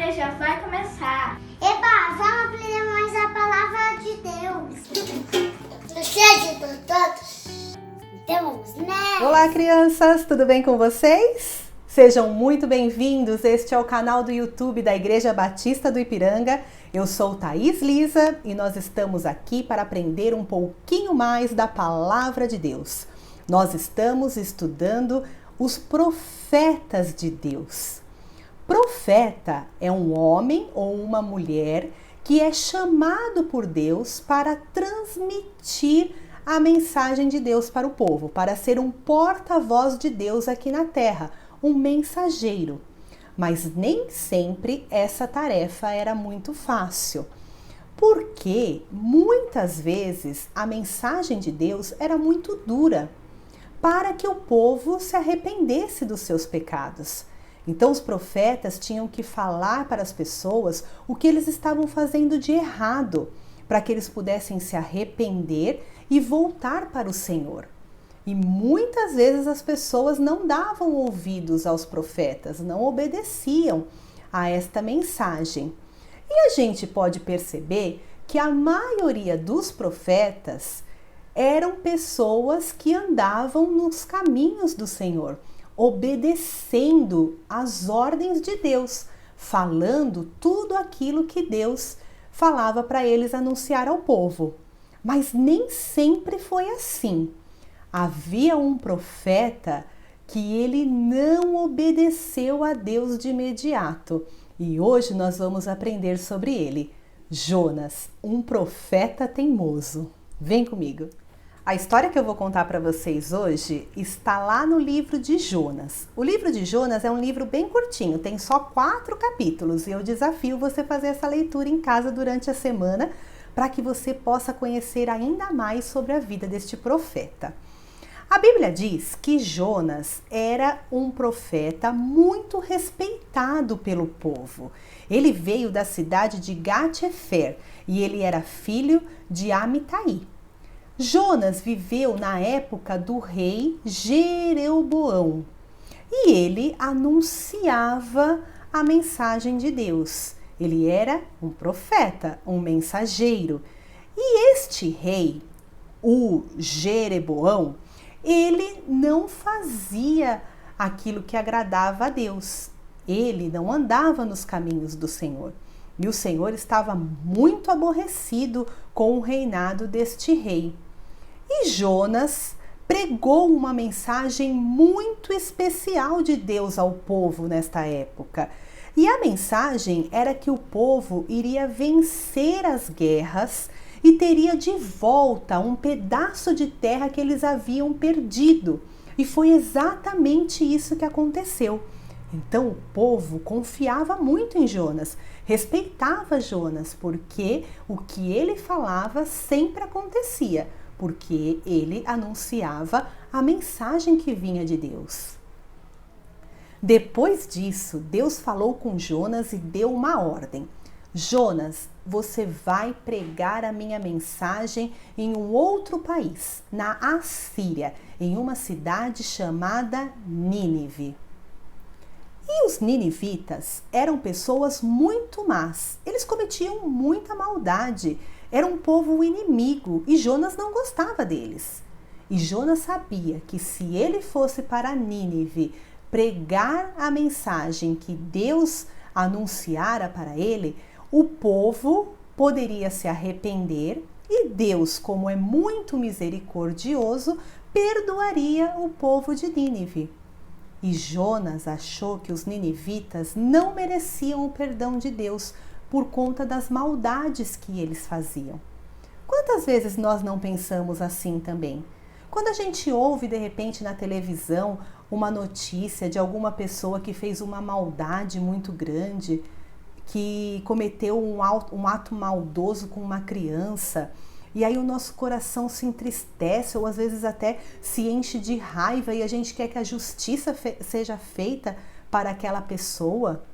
dia já vai começar. Eba, vamos aprender mais a palavra de Deus. Cheio de todos. Então vamos nessa. Olá, crianças, tudo bem com vocês? Sejam muito bem-vindos. Este é o canal do YouTube da Igreja Batista do Ipiranga. Eu sou Thaís Lisa e nós estamos aqui para aprender um pouquinho mais da palavra de Deus. Nós estamos estudando os profetas de Deus. Profeta é um homem ou uma mulher que é chamado por Deus para transmitir a mensagem de Deus para o povo, para ser um porta-voz de Deus aqui na terra, um mensageiro. Mas nem sempre essa tarefa era muito fácil, porque muitas vezes a mensagem de Deus era muito dura para que o povo se arrependesse dos seus pecados. Então os profetas tinham que falar para as pessoas o que eles estavam fazendo de errado, para que eles pudessem se arrepender e voltar para o Senhor. E muitas vezes as pessoas não davam ouvidos aos profetas, não obedeciam a esta mensagem. E a gente pode perceber que a maioria dos profetas eram pessoas que andavam nos caminhos do Senhor, obedecendo às ordens de Deus, falando tudo aquilo que Deus falava para eles anunciar ao povo. Mas nem sempre foi assim. Havia um profeta que ele não obedeceu a Deus de imediato. E hoje nós vamos aprender sobre ele. Jonas, um profeta teimoso. Vem comigo. A história que eu vou contar para vocês hoje está lá no livro de Jonas. O livro de Jonas é um livro bem curtinho, tem só 4 capítulos e eu desafio você a fazer essa leitura em casa durante a semana para que você possa conhecer ainda mais sobre a vida deste profeta. A Bíblia diz que Jonas era um profeta muito respeitado pelo povo. Ele veio da cidade de Gat-Hefer e ele era filho de Amitai. Jonas viveu na época do rei Jeroboão e ele anunciava a mensagem de Deus. Ele era um profeta, um mensageiro. E este rei, o Jeroboão, ele não fazia aquilo que agradava a Deus. Ele não andava nos caminhos do Senhor. E o Senhor estava muito aborrecido com o reinado deste rei. E Jonas pregou uma mensagem muito especial de Deus ao povo nesta época. E a mensagem era que o povo iria vencer as guerras e teria de volta um pedaço de terra que eles haviam perdido. E foi exatamente isso que aconteceu. Então o povo confiava muito em Jonas, respeitava Jonas, porque o que ele falava sempre acontecia, porque ele anunciava a mensagem que vinha de Deus. Depois disso, Deus falou com Jonas e deu uma ordem. Jonas, você vai pregar a minha mensagem em um outro país, na Assíria, em uma cidade chamada Nínive. E os ninivitas eram pessoas muito más, eles cometiam muita maldade, era um povo inimigo e Jonas não gostava deles. E Jonas sabia que se ele fosse para Nínive pregar a mensagem que Deus anunciara para ele, o povo poderia se arrepender e Deus, como é muito misericordioso, perdoaria o povo de Nínive. E Jonas achou que os ninivitas não mereciam o perdão de Deus por conta das maldades que eles faziam. Quantas vezes nós não pensamos assim também? Quando a gente ouve de repente na televisão uma notícia de alguma pessoa que fez uma maldade muito grande, que cometeu um ato maldoso com uma criança, e aí o nosso coração se entristece ou às vezes até se enche de raiva e a gente quer que a justiça seja feita para aquela pessoa.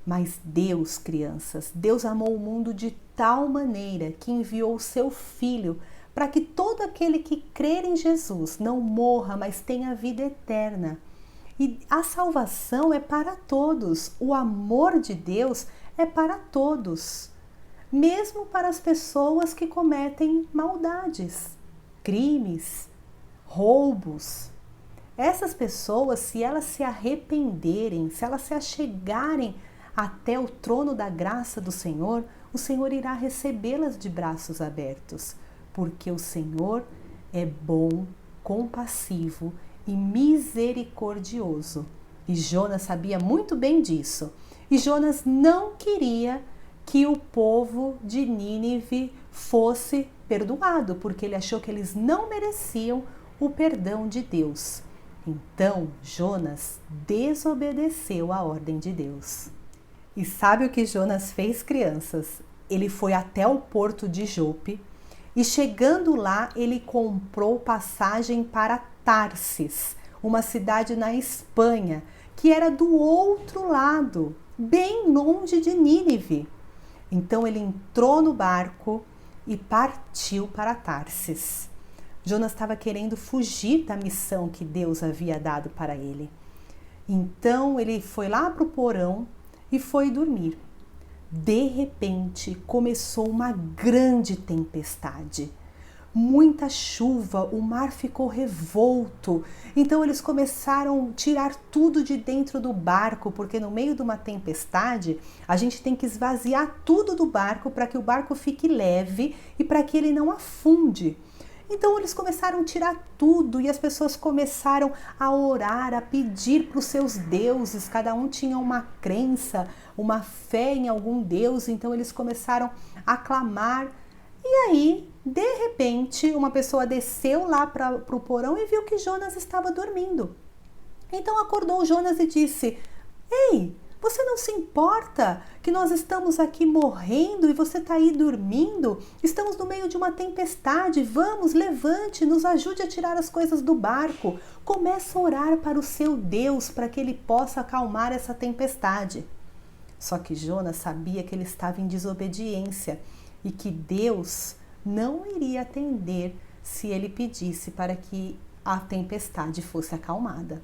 Mas Deus, crianças, Deus amou o mundo de tal maneira que enviou o seu Filho para que todo aquele que crer em Jesus não morra, mas tenha vida eterna. E a salvação é para todos, o amor de Deus é para todos, mesmo para as pessoas que cometem maldades, crimes, roubos. Essas pessoas, se elas se arrependerem, se elas se achegarem até o trono da graça do Senhor, o Senhor irá recebê-las de braços abertos, porque o Senhor é bom, compassivo e misericordioso. E Jonas sabia muito bem disso. E Jonas não queria que o povo de Nínive fosse perdoado, porque ele achou que eles não mereciam o perdão de Deus. Então, Jonas desobedeceu a ordem de Deus. E sabe o que Jonas fez, crianças? Ele foi até o porto de Jope e, chegando lá, ele comprou passagem para Tarsis, uma cidade na Espanha, que era do outro lado, bem longe de Nínive. Então ele entrou no barco e partiu para Tarsis. Jonas estava querendo fugir da missão que Deus havia dado para ele. Então ele foi lá para o porão e foi dormir. De repente começou uma grande tempestade. Muita chuva, o mar ficou revolto. Então eles começaram a tirar tudo de dentro do barco, porque no meio de uma tempestade a gente tem que esvaziar tudo do barco para que o barco fique leve e para que ele não afunde. Então eles começaram a tirar tudo e as pessoas começaram a orar, a pedir para os seus deuses. Cada um tinha uma crença, uma fé em algum deus, então eles começaram a clamar. E aí, de repente, uma pessoa desceu lá para o porão e viu que Jonas estava dormindo. Então acordou Jonas e disse: "Ei, você não se importa que nós estamos aqui morrendo e você está aí dormindo? Estamos no meio de uma tempestade. Vamos, levante, nos ajude a tirar as coisas do barco. Começa a orar para o seu Deus para que ele possa acalmar essa tempestade." Só que Jonas sabia que ele estava em desobediência e que Deus não iria atender se ele pedisse para que a tempestade fosse acalmada.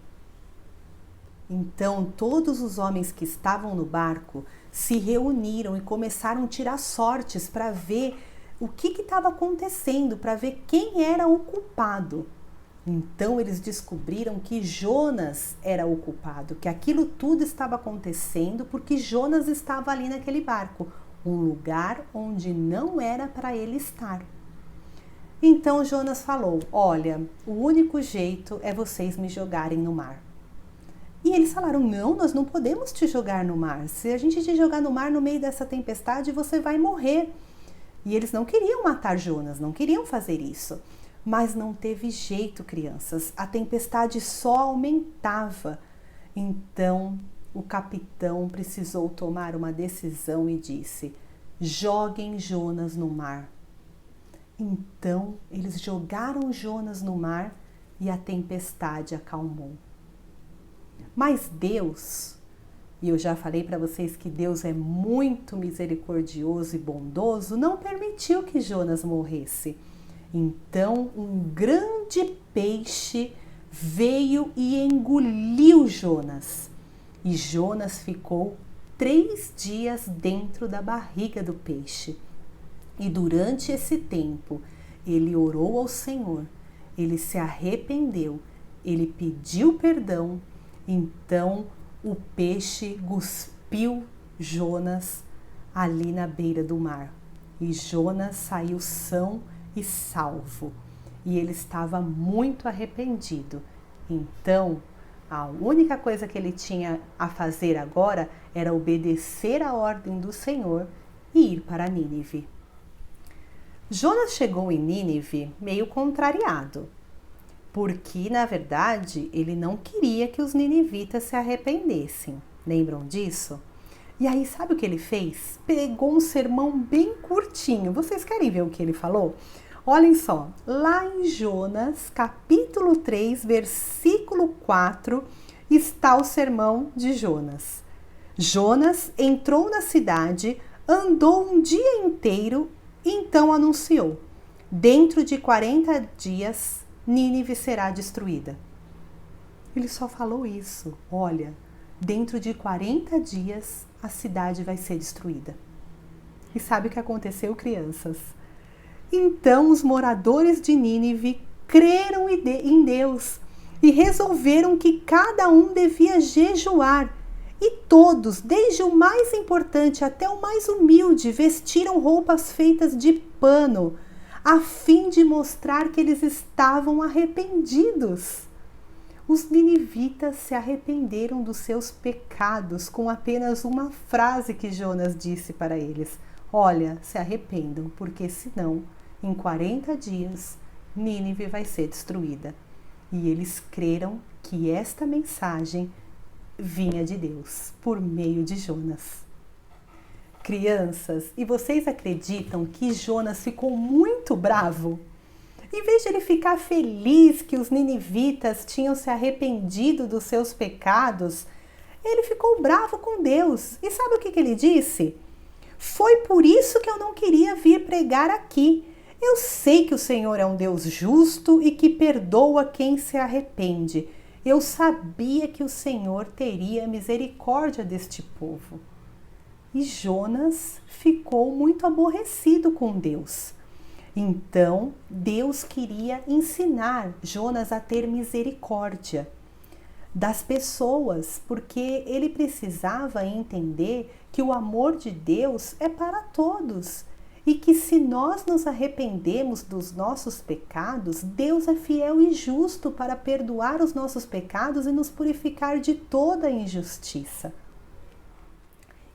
Então todos os homens que estavam no barco se reuniram e começaram a tirar sortes para ver o que estava acontecendo, para ver quem era o culpado. Então eles descobriram que Jonas era o culpado, que aquilo tudo estava acontecendo porque Jonas estava ali naquele barco, um lugar onde não era para ele estar. Então Jonas falou: "Olha, o único jeito é vocês me jogarem no mar." E eles falaram: "Não, nós não podemos te jogar no mar. Se a gente te jogar no mar no meio dessa tempestade, você vai morrer." E eles não queriam matar Jonas, não queriam fazer isso. Mas não teve jeito, crianças. A tempestade só aumentava. Então o capitão precisou tomar uma decisão e disse: "Joguem Jonas no mar." Então eles jogaram Jonas no mar e a tempestade acalmou. Mas Deus, e eu já falei para vocês que Deus é muito misericordioso e bondoso, não permitiu que Jonas morresse. Então um grande peixe veio e engoliu Jonas. E Jonas ficou 3 dias dentro da barriga do peixe. E durante esse tempo, ele orou ao Senhor, ele se arrependeu, ele pediu perdão. Então o peixe cuspiu Jonas ali na beira do mar. E Jonas saiu são e salvo. E ele estava muito arrependido. Então, a única coisa que ele tinha a fazer agora era obedecer à ordem do Senhor e ir para Nínive. Jonas chegou em Nínive meio contrariado, porque, na verdade, ele não queria que os ninivitas se arrependessem. Lembram disso? E aí, sabe o que ele fez? Pegou um sermão bem curtinho. Vocês querem ver o que ele falou? Olhem só, lá em Jonas, capítulo 3, versículo 4, está o sermão de Jonas. Jonas entrou na cidade, andou um dia inteiro e então anunciou: "Dentro de 40 dias, Nínive será destruída." Ele só falou isso: olha, dentro de 40 dias a cidade vai ser destruída. E sabe o que aconteceu, crianças? Então os moradores de Nínive creram em Deus e resolveram que cada um devia jejuar. E todos, desde o mais importante até o mais humilde, vestiram roupas feitas de pano, a fim de mostrar que eles estavam arrependidos. Os ninivitas se arrependeram dos seus pecados com apenas uma frase que Jonas disse para eles: olha, se arrependam, porque senão, em 40 dias, Nínive vai ser destruída. E eles creram que esta mensagem vinha de Deus, por meio de Jonas. Crianças, e vocês acreditam que Jonas ficou muito bravo? Em vez de ele ficar feliz que os ninivitas tinham se arrependido dos seus pecados, ele ficou bravo com Deus. E sabe o que ele disse? Foi por isso que eu não queria vir pregar aqui. Eu sei que o Senhor é um Deus justo e que perdoa quem se arrepende. Eu sabia que o Senhor teria misericórdia deste povo. E Jonas ficou muito aborrecido com Deus. Então, Deus queria ensinar Jonas a ter misericórdia das pessoas, porque ele precisava entender que o amor de Deus é para todos e que se nós nos arrependemos dos nossos pecados, Deus é fiel e justo para perdoar os nossos pecados e nos purificar de toda a injustiça.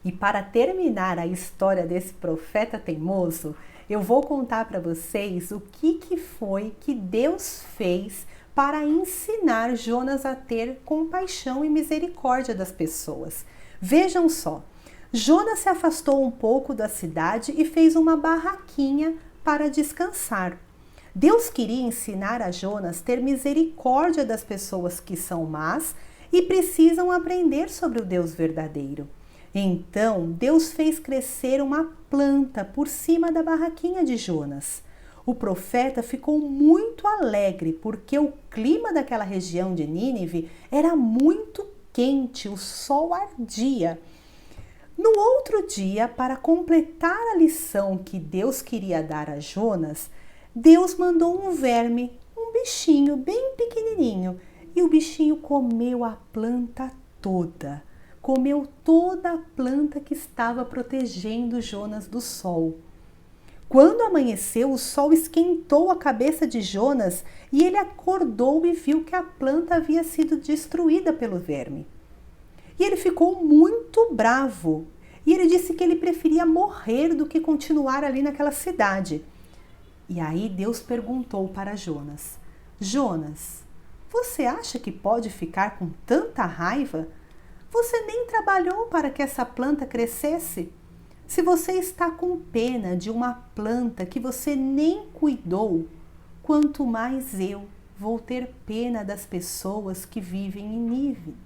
E para terminar a história desse profeta teimoso, eu vou contar para vocês o que foi que Deus fez para ensinar Jonas a ter compaixão e misericórdia das pessoas. Vejam só, Jonas se afastou um pouco da cidade e fez uma barraquinha para descansar. Deus queria ensinar a Jonas ter misericórdia das pessoas que são más e precisam aprender sobre o Deus verdadeiro. Então, Deus fez crescer uma planta por cima da barraquinha de Jonas. O profeta ficou muito alegre porque o clima daquela região de Nínive era muito quente, o sol ardia. No outro dia, para completar a lição que Deus queria dar a Jonas, Deus mandou um verme, um bichinho bem pequenininho, e o bichinho comeu a planta toda. Comeu toda a planta que estava protegendo Jonas do sol. Quando amanheceu, o sol esquentou a cabeça de Jonas e ele acordou e viu que a planta havia sido destruída pelo verme. E ele ficou muito bravo e ele disse que ele preferia morrer do que continuar ali naquela cidade. E aí Deus perguntou para Jonas: Jonas, você acha que pode ficar com tanta raiva? Você nem trabalhou para que essa planta crescesse. Se você está com pena de uma planta que você nem cuidou, quanto mais eu vou ter pena das pessoas que vivem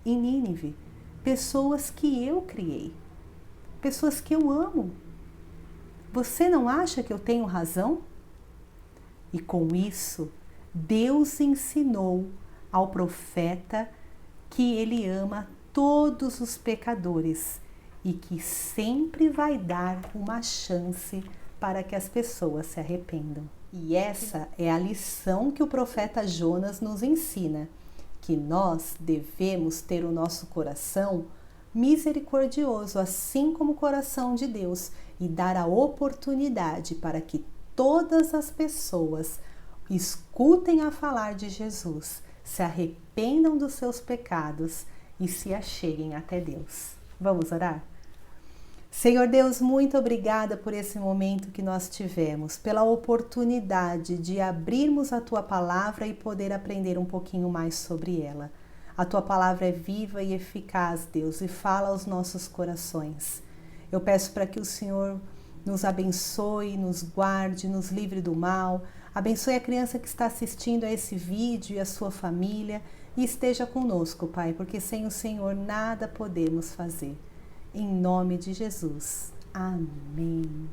em Nínive, pessoas que eu criei, pessoas que eu amo. Você não acha que eu tenho razão? E com isso, Deus ensinou ao profeta que ele ama todos os pecadores e que sempre vai dar uma chance para que as pessoas se arrependam. E essa é a lição que o profeta Jonas nos ensina, que nós devemos ter o nosso coração misericordioso, assim como o coração de Deus, e dar a oportunidade para que todas as pessoas escutem a falar de Jesus, se arrependam dos seus pecados e se acheguem até Deus. Vamos orar? Senhor Deus, muito obrigada por esse momento que nós tivemos, pela oportunidade de abrirmos a Tua Palavra e poder aprender um pouquinho mais sobre ela. A Tua Palavra é viva e eficaz, Deus, e fala aos nossos corações. Eu peço para que o Senhor nos abençoe, nos guarde, nos livre do mal, abençoe a criança que está assistindo a esse vídeo e a sua família, e esteja conosco, Pai, porque sem o Senhor nada podemos fazer. Em nome de Jesus. Amém.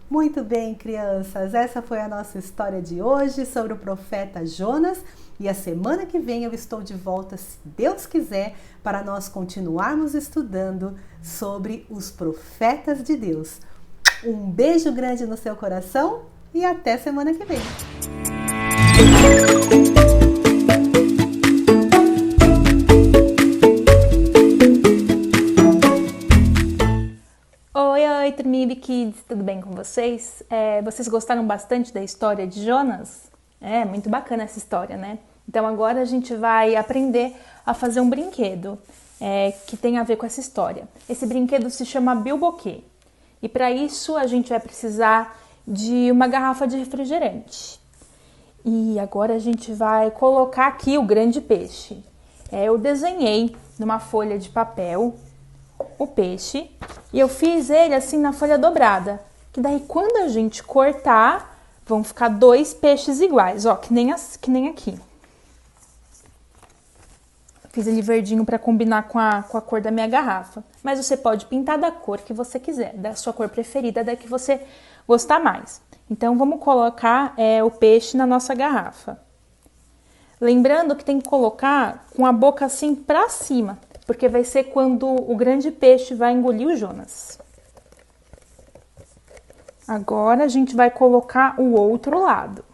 Muito bem, crianças, essa foi a nossa história de hoje sobre o profeta Jonas e a semana que vem eu estou de volta, se Deus quiser, para nós continuarmos estudando sobre os profetas de Deus. Um beijo grande no seu coração e até semana que vem. Oi, Turmibi Kids, tudo bem com vocês? Vocês gostaram bastante da história de Jonas? É muito bacana essa história, né? Então agora a gente vai aprender a fazer um brinquedo que tem a ver com essa história. Esse brinquedo se chama Bilboquê e para isso a gente vai precisar de uma garrafa de refrigerante. E agora a gente vai colocar aqui o grande peixe. Eu desenhei numa folha de papel o peixe e eu fiz ele assim na folha dobrada, que daí quando a gente cortar vão ficar 2 peixes iguais, ó, que nem aqui. Fiz ele verdinho para combinar com a cor da minha garrafa, mas você pode pintar da cor que você quiser, da sua cor preferida, da que você gostar mais. Então vamos colocar o peixe na nossa garrafa. Lembrando que tem que colocar com a boca assim para cima, porque vai ser quando o grande peixe vai engolir o Jonas. Agora a gente vai colocar o outro lado.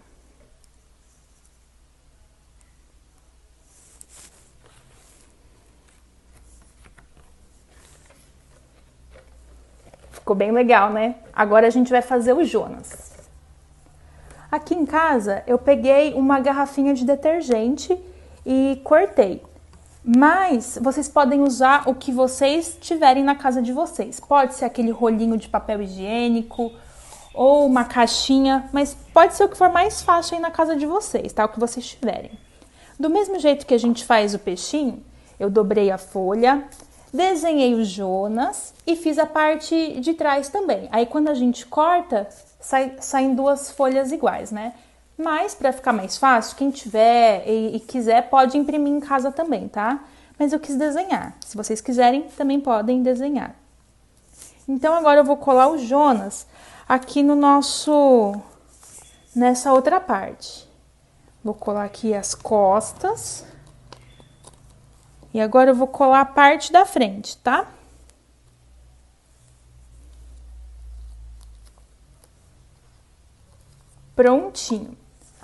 Ficou bem legal, né? Agora a gente vai fazer o Jonas. Aqui em casa eu peguei uma garrafinha de detergente e cortei. Mas vocês podem usar o que vocês tiverem na casa de vocês. Pode ser aquele rolinho de papel higiênico ou uma caixinha, mas pode ser o que for mais fácil aí na casa de vocês, tá? O que vocês tiverem. Do mesmo jeito que a gente faz o peixinho, eu dobrei a folha, desenhei o Jonas e fiz a parte de trás também. Aí quando a gente corta, saem 2 folhas iguais, né? Mas, para ficar mais fácil, quem tiver e quiser pode imprimir em casa também, tá? Mas eu quis desenhar. Se vocês quiserem, também podem desenhar. Então, agora eu vou colar o Jonas aqui nessa outra parte. Vou colar aqui as costas. E agora eu vou colar a parte da frente, tá? Prontinho.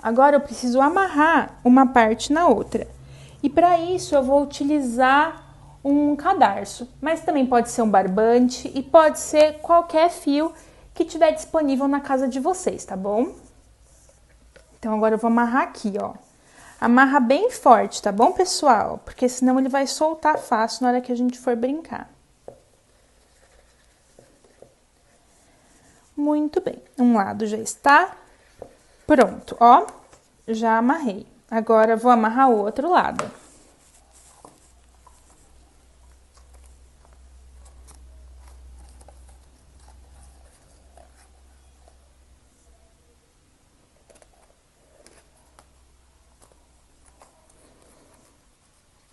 Agora eu preciso amarrar uma parte na outra. E para isso eu vou utilizar um cadarço, mas também pode ser um barbante e pode ser qualquer fio que tiver disponível na casa de vocês, tá bom? Então agora eu vou amarrar aqui, ó. Amarra bem forte, tá bom, pessoal? Porque senão ele vai soltar fácil na hora que a gente for brincar. Muito bem. Um lado já está pronto, ó. Já amarrei. Agora vou amarrar o outro lado.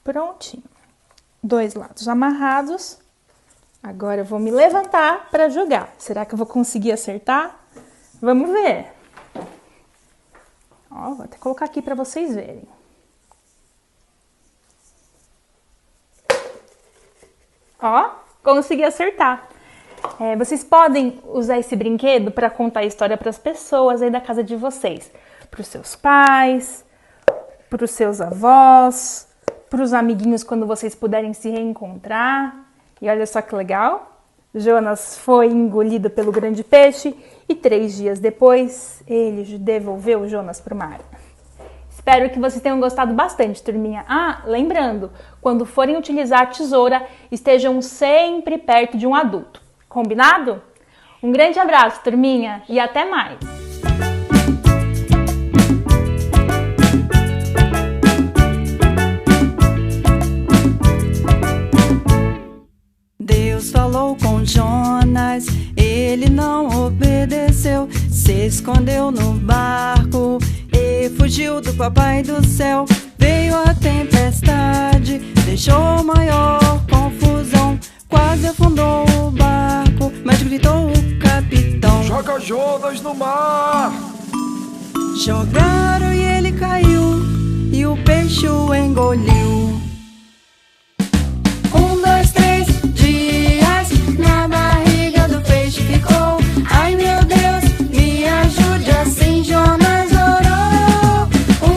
Prontinho. 2 lados amarrados. Agora eu vou me levantar para jogar. Será que eu vou conseguir acertar? Vamos ver. Ó, vou até colocar aqui para vocês verem. Ó, consegui acertar. Vocês podem usar esse brinquedo para contar a história para as pessoas aí da casa de vocês. Para os seus pais, para os seus avós, para os amiguinhos quando vocês puderem se reencontrar. E olha só que legal. Jonas foi engolido pelo grande peixe e 3 dias depois ele devolveu Jonas para o mar. Espero que vocês tenham gostado bastante, turminha. Ah, lembrando, quando forem utilizar a tesoura, estejam sempre perto de um adulto. Combinado? Um grande abraço, turminha, e até mais! Deus falou com Jonas, ele não obedeceu, se escondeu no barco e fugiu do papai do céu. Veio a tempestade, deixou maior confusão, quase afundou o barco, mas gritou o capitão: joga Jonas no mar! Jogaram e ele caiu, e o peixe o engoliu. 1, 2, 3 dias na barriga do peixe ficou. Ai meu Deus, me ajude, assim Jonas orou.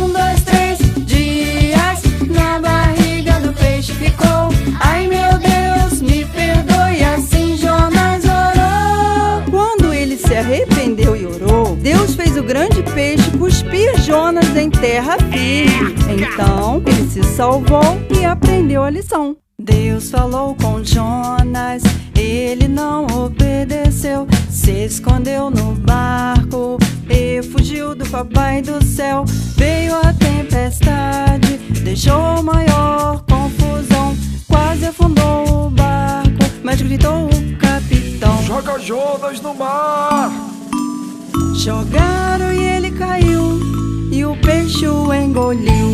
1, 2, 3 dias na barriga do peixe ficou. Ai meu Deus, me perdoe, assim Jonas orou. Quando ele se arrependeu e orou, Deus fez o grande peixe cuspir Jonas em terra firme. Então ele se salvou e aprendeu a lição. Deus falou com Jonas, ele não obedeceu, se escondeu no barco e fugiu do papai do céu. Veio a tempestade, deixou maior confusão, quase afundou o barco, mas gritou o capitão: joga Jonas no mar! Jogaram e ele caiu, e o peixe o engoliu.